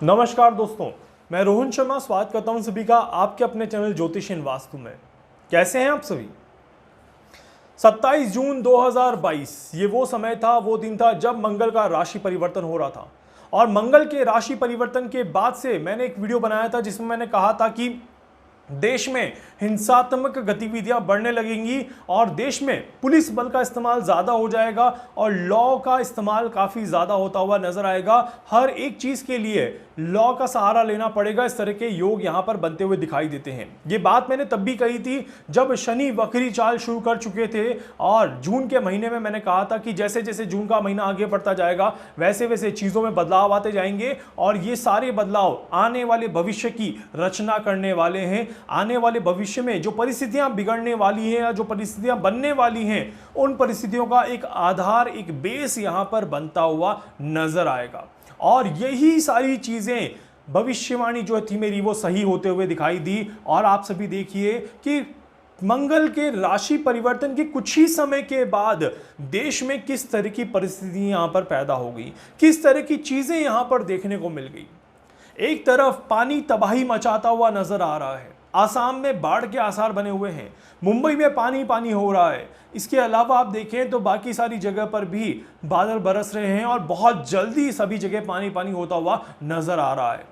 नमस्कार दोस्तों, मैं रोहन शर्मा स्वागत करता हूं सभी का आपके अपने चैनल ज्योतिष एंड वास्तु में। कैसे हैं आप सभी। 27 जून 2022 ये वो समय था, वो दिन था जब मंगल का राशि परिवर्तन हो रहा था। और मंगल के राशि परिवर्तन के बाद से मैंने एक वीडियो बनाया था जिसमें मैंने कहा था कि देश में हिंसात्मक गतिविधियां बढ़ने लगेंगी और देश में पुलिस बल का इस्तेमाल ज्यादा हो जाएगा और लॉ का इस्तेमाल काफी ज्यादा होता हुआ नजर आएगा। हर एक चीज के लिए लॉ का सहारा लेना पड़ेगा। इस तरह के योग यहां पर बनते हुए दिखाई देते हैं। ये बात मैंने तब भी कही थी जब शनि वक्री चाल शुरू कर चुके थे और जून के महीने में मैंने कहा था कि जैसे जैसे जून का महीना आगे बढ़ता जाएगा वैसे वैसे चीजों में बदलाव आते जाएंगे और ये सारे बदलाव आने वाले भविष्य की रचना करने वाले हैं। आने वाले भविष्य में जो परिस्थितियां बिगड़ने वाली हैं या जो परिस्थितियां बनने वाली हैं उन परिस्थितियों का एक आधार, एक बेस यहां पर बनता हुआ नजर आएगा। और यही सारी चीजें भविष्यवाणी जो थी मेरी वो सही होते हुए दिखाई दी। और आप सभी देखिए कि मंगल के राशि परिवर्तन के कुछ ही समय के बाद देश में किस तरह की परिस्थिति यहां पर पैदा हो गई, किस तरह की चीजें यहां पर देखने को मिल गई। एक तरफ पानी तबाही मचाता हुआ नजर आ रहा है, आसाम में बाढ़ के आसार बने हुए हैं, मुंबई में पानी पानी हो रहा है। इसके अलावा आप देखें तो बाकी सारी जगह पर भी बादल बरस रहे हैं और बहुत जल्दी सभी जगह पानी पानी होता हुआ नजर आ रहा है।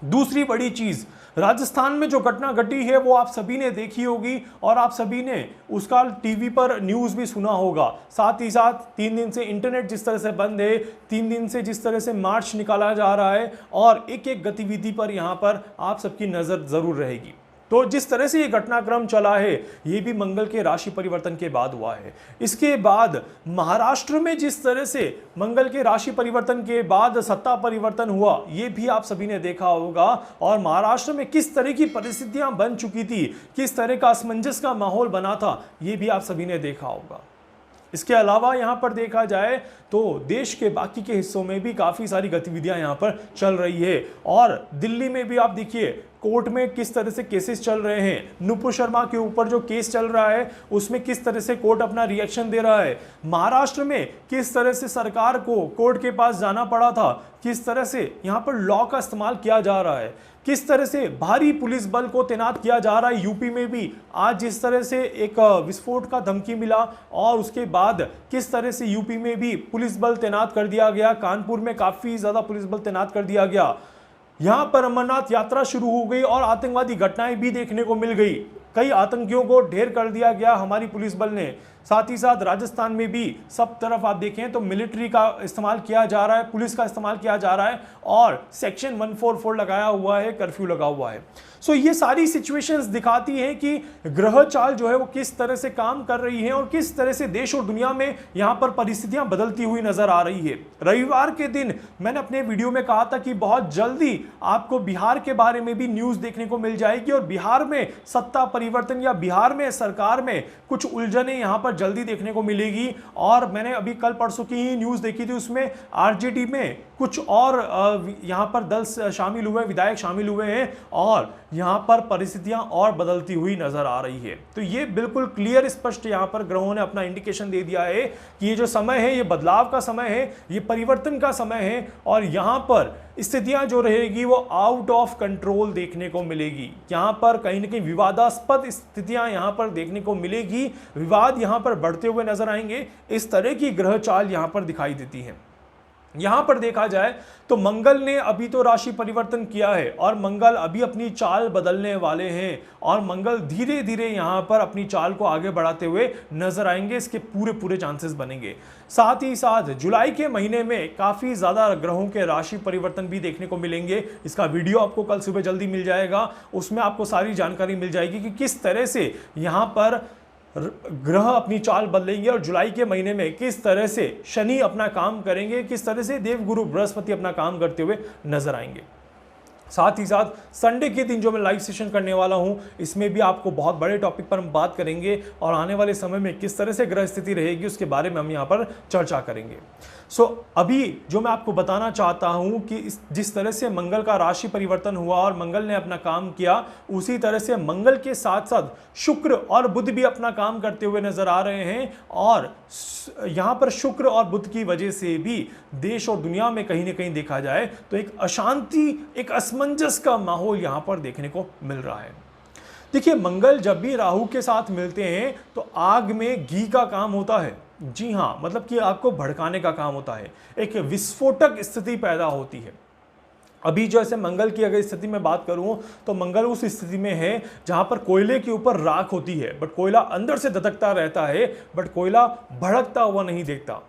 दूसरी बड़ी चीज, राजस्थान में जो घटना घटी है वो आप सभी ने देखी होगी और आप सभी ने उसका टीवी पर न्यूज भी सुना होगा। साथ ही साथ 3 दिन से इंटरनेट जिस तरह से बंद है, 3 दिन से जिस तरह से मार्च निकाला जा रहा है और एक एक गतिविधि पर यहां पर आप सबकी नजर जरूर रहेगी। तो जिस तरह से ये घटनाक्रम चला है ये भी मंगल के राशि परिवर्तन के बाद हुआ है। इसके बाद महाराष्ट्र में जिस तरह से मंगल के राशि परिवर्तन के बाद सत्ता परिवर्तन हुआ ये भी आप सभी ने देखा होगा। और महाराष्ट्र में किस तरह की परिस्थितियां बन चुकी थी, किस तरह का असमंजस का माहौल बना था ये भी आप सभी ने देखा होगा। इसके अलावा यहां पर देखा जाए तो देश के बाकी के हिस्सों में भी काफी सारी गतिविधियां यहां पर चल रही है। और दिल्ली में भी आप देखिए कोर्ट में किस तरह से केसेस चल रहे हैं। नुपुर शर्मा के ऊपर जो केस चल रहा है उसमें किस तरह से कोर्ट अपना रिएक्शन दे रहा है। महाराष्ट्र में किस तरह से सरकार को कोर्ट के पास जाना पड़ा था, किस तरह से यहां पर लॉ का इस्तेमाल किया जा रहा है, किस तरह से भारी पुलिस बल को तैनात किया जा रहा है। यूपी में भी आज जिस तरह से एक विस्फोट का धमकी मिला और उसके बाद किस तरह से यूपी में भी पुलिस बल तैनात कर दिया गया, कानपुर में काफी ज्यादा पुलिस बल तैनात कर दिया गया। यहां पर अमरनाथ यात्रा शुरू हो गई और आतंकवादी घटनाएं भी देखने को मिल गई। कई आतंकियों को ढेर कर दिया गया हमारी पुलिस बल ने। साथ ही साथ राजस्थान में भी सब तरफ आप देखें तो मिलिट्री का इस्तेमाल किया जा रहा है, पुलिस का इस्तेमाल किया जा रहा है और सेक्शन 144 लगाया हुआ है, कर्फ्यू लगा हुआ है। सो ये सारी सिचुएशंस दिखाती हैं कि ग्रह चाल जो है वो किस तरह से काम कर रही है और किस तरह से देश और दुनिया में यहां पर परिस्थितियां बदलती हुई नजर आ रही है। रविवार के दिन मैंने अपने वीडियो में कहा था कि बहुत जल्दी आपको बिहार के बारे में भी न्यूज देखने को मिल जाएगी और बिहार में सत्ता परिवर्तन या बिहार में सरकार में कुछ उलझने यहां पर जल्दी देखने को मिलेगी। और मैंने अभी कल परसों की ही न्यूज देखी थी, उसमें आरजेडी में कुछ और यहां पर दल शामिल हुए, विधायक शामिल हुए हैं और यहां पर परिस्थितियां और बदलती हुई नजर आ रही है। तो ये बिल्कुल क्लियर स्पष्ट यहां पर ग्रहों ने अपना इंडिकेशन दे दिया है कि ये जो समय है ये बदलाव का समय है, ये परिवर्तन का समय है और यहां पर स्थितियां जो रहेगी वो आउट ऑफ कंट्रोल देखने को मिलेगी। यहां पर कहीं ना कहीं विवादास्पद स्थितियां यहां पर देखने को मिलेगी, विवाद यहां पर बढ़ते हुए नजर आएंगे। इस तरह की ग्रह चाल यहां पर दिखाई देती है। यहां पर देखा जाए तो मंगल ने अभी तो राशि परिवर्तन किया है और मंगल अभी अपनी चाल बदलने वाले हैं और मंगल धीरे धीरे यहां पर अपनी चाल को आगे बढ़ाते हुए नजर आएंगे। इसके पूरे पूरे चांसेस बनेंगे। साथ ही साथ जुलाई के महीने में काफी ज्यादा ग्रहों के राशि परिवर्तन भी देखने को मिलेंगे। इसका वीडियो आपको कल सुबह जल्दी मिल जाएगा, उसमें आपको सारी जानकारी मिल जाएगी कि किस तरह से यहां पर ग्रह अपनी चाल बदलेंगे और जुलाई के महीने में किस तरह से शनि अपना काम करेंगे, किस तरह से देवगुरु बृहस्पति अपना काम करते हुए नजर आएंगे। साथ ही साथ संडे के दिन जो मैं लाइव सेशन करने वाला हूं इसमें भी आपको बहुत बड़े टॉपिक पर हम बात करेंगे और आने वाले समय में किस तरह से ग्रह स्थिति रहेगी उसके बारे में हम यहां पर चर्चा करेंगे। अभी जो मैं आपको बताना चाहता हूं कि जिस तरह से मंगल का राशि परिवर्तन हुआ और मंगल ने अपना काम किया, उसी तरह से मंगल के साथ साथ शुक्र और बुध भी अपना काम करते हुए नजर आ रहे हैं। और यहां पर शुक्र और बुध की वजह से भी देश और दुनिया में कहीं ना कहीं देखा जाए तो एक अशांति, एक असमंजस का माहौल यहां पर देखने को मिल रहा है। देखिए, मंगल जब भी राहु के साथ मिलते हैं तो आग में घी का काम होता है। जी हाँ, मतलब कि आग को भड़काने का काम होता है, एक विस्फोटक स्थिति पैदा होती है। अभी जो ऐसे मंगल की अगर स्थिति में बात करूं तो मंगल उस स्थिति में है जहां पर कोयले के ऊपर राख होती है, बट कोयला अंदर से धधकता रहता है, बट कोयला भड़कता हुआ नहीं दिखता।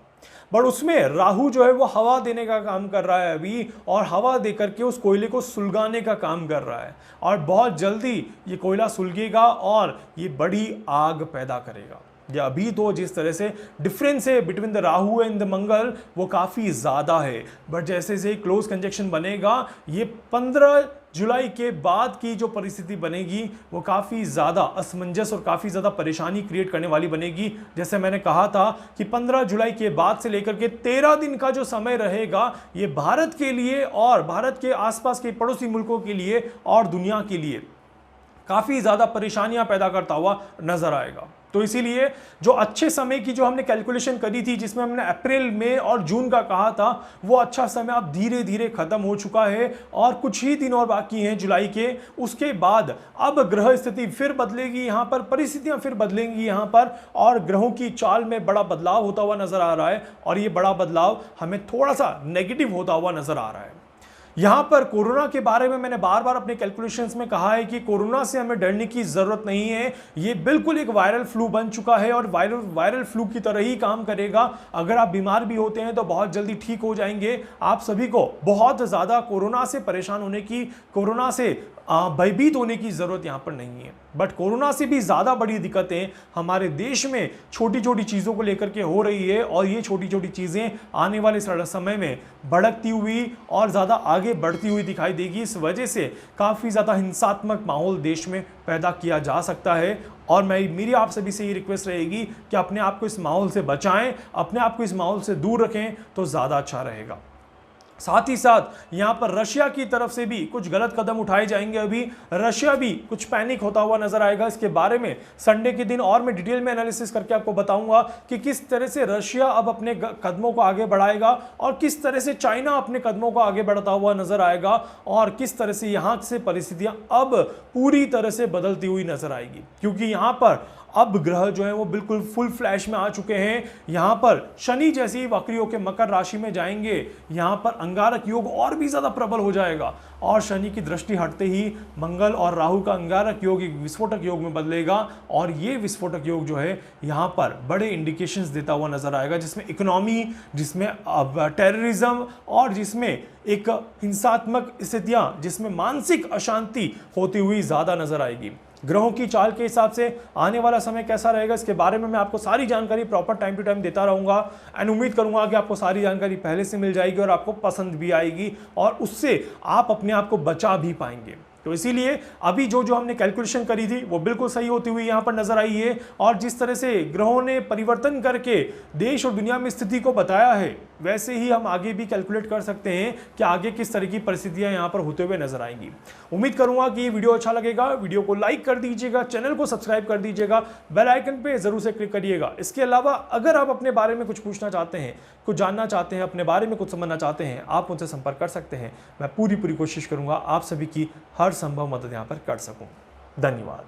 बट उसमें राहु जो है वो हवा देने का काम कर रहा है अभी, और हवा दे करके उस कोयले को सुलगाने का काम कर रहा है, और बहुत जल्दी ये कोयला सुलगेगा और ये बड़ी आग पैदा करेगा। या अभी तो जिस तरह से डिफरेंस है between the Rahu and the Mangal वो काफ़ी ज़्यादा है, बट जैसे जैसे क्लोज कंजक्शन बनेगा, ये 15 जुलाई के बाद की जो परिस्थिति बनेगी वो काफ़ी ज़्यादा असमंजस और काफ़ी ज़्यादा परेशानी क्रिएट करने वाली बनेगी। जैसे मैंने कहा था कि 15 जुलाई के बाद से लेकर के 13 दिन का जो समय रहेगा, ये भारत के लिए और भारत के आसपास के पड़ोसी मुल्कों के लिए और दुनिया के लिए काफ़ी ज़्यादा परेशानियां पैदा करता हुआ नजर आएगा। तो इसीलिए जो अच्छे समय की जो हमने कैलकुलेशन करी थी, जिसमें हमने अप्रैल, मई और जून का कहा था, वो अच्छा समय अब धीरे धीरे खत्म हो चुका है और कुछ ही दिन और बाकी हैं जुलाई के। उसके बाद अब ग्रह स्थिति फिर बदलेगी, यहाँ पर परिस्थितियां फिर बदलेंगी यहाँ पर, और ग्रहों की चाल में बड़ा बदलाव होता हुआ नजर आ रहा है, और ये बड़ा बदलाव हमें थोड़ा सा नेगेटिव होता हुआ नजर आ रहा है। यहां पर कोरोना के बारे में मैंने बार बार अपने कैलकुलेशंस में कहा है कि कोरोना से हमें डरने की जरूरत नहीं है। ये बिल्कुल एक वायरल फ्लू बन चुका है और वायरल फ्लू की तरह ही काम करेगा। अगर आप बीमार भी होते हैं तो बहुत जल्दी ठीक हो जाएंगे। आप सभी को बहुत ज्यादा कोरोना से परेशान होने की, कोरोना से भयभीत होने की जरूरत यहां पर नहीं है। बट कोरोना से भी ज्यादा बड़ी दिक्कतें हमारे देश में छोटी छोटी चीजों को लेकर के हो रही है, और ये छोटी छोटी चीजें आने वाले समय में भड़कती हुई और ज्यादा आगे बढ़ती हुई दिखाई देगी। इस वजह से काफी ज्यादा हिंसात्मक माहौल देश में पैदा किया जा सकता है, और मेरी आप सभी से ये रिक्वेस्ट रहेगी कि अपने आप को इस माहौल से बचाएं, अपने आप को इस माहौल से दूर रखें तो ज्यादा अच्छा रहेगा। साथ ही साथ यहां पर रशिया की तरफ से भी कुछ गलत कदम उठाए जाएंगे। अभी रशिया भी कुछ पैनिक होता हुआ नजर आएगा। इसके बारे में संडे के दिन और मैं डिटेल में एनालिसिस करके आपको बताऊंगा कि किस तरह से रशिया अब अपने कदमों को आगे बढ़ाएगा और किस तरह से चाइना अपने कदमों को आगे बढ़ता हुआ नजर आएगा, और किस तरह से यहां से परिस्थितियां अब पूरी तरह से बदलती हुई नजर आएगी। क्योंकि यहां पर अब ग्रह जो है वो बिल्कुल फुल फ्लैश में आ चुके हैं। यहां पर शनि जैसे ही वक्री होकर मकर राशि में जाएंगे, यहां पर अंगारक योग और भी ज्यादा प्रबल हो जाएगा, और शनि की दृष्टि हटते ही मंगल और राहु का अंगारक योग एक विस्फोटक योग में बदलेगा, और ये विस्फोटक योग जो है यहां पर बड़े इंडिकेशंस देता हुआ नजर आएगा, जिसमें इकोनॉमी, जिसमें टेररिज्म, और जिसमें एक हिंसात्मक स्थितियां, जिसमें मानसिक अशांति होती हुई ज्यादा नजर आएगी। ग्रहों की चाल के हिसाब से आने वाला समय कैसा रहेगा, इसके बारे में मैं आपको सारी जानकारी प्रॉपर टाइम टू टाइम देता रहूंगा, एंड उम्मीद करूंगा कि आपको सारी जानकारी पहले से मिल जाएगी और आपको पसंद भी आएगी, और उससे आप अपने आप को बचा भी पाएंगे। तो इसीलिए अभी जो हमने कैलकुलेशन करी थी वो बिल्कुल सही होती हुई यहां पर नजर आई है, और जिस तरह से ग्रहों ने परिवर्तन करके देश और दुनिया में स्थिति को बताया है, वैसे ही हम आगे भी कैलकुलेट कर सकते हैं कि आगे किस तरह की परिस्थितियां यहां पर होते हुए नजर आएंगी। उम्मीद करूंगा कि ये वीडियो अच्छा लगेगा। वीडियो को लाइक कर दीजिएगा, चैनल को सब्सक्राइब कर दीजिएगा, बेल आइकन पे जरूर से क्लिक करिएगा। इसके अलावा अगर आप अपने बारे में कुछ पूछना चाहते हैं, कुछ जानना चाहते हैं, अपने बारे में कुछ समझना चाहते हैं, आप मुझसे संपर्क कर सकते हैं। मैं पूरी कोशिश करूंगा आप सभी की हर संभव मदद यहां पर कर सकूं। धन्यवाद।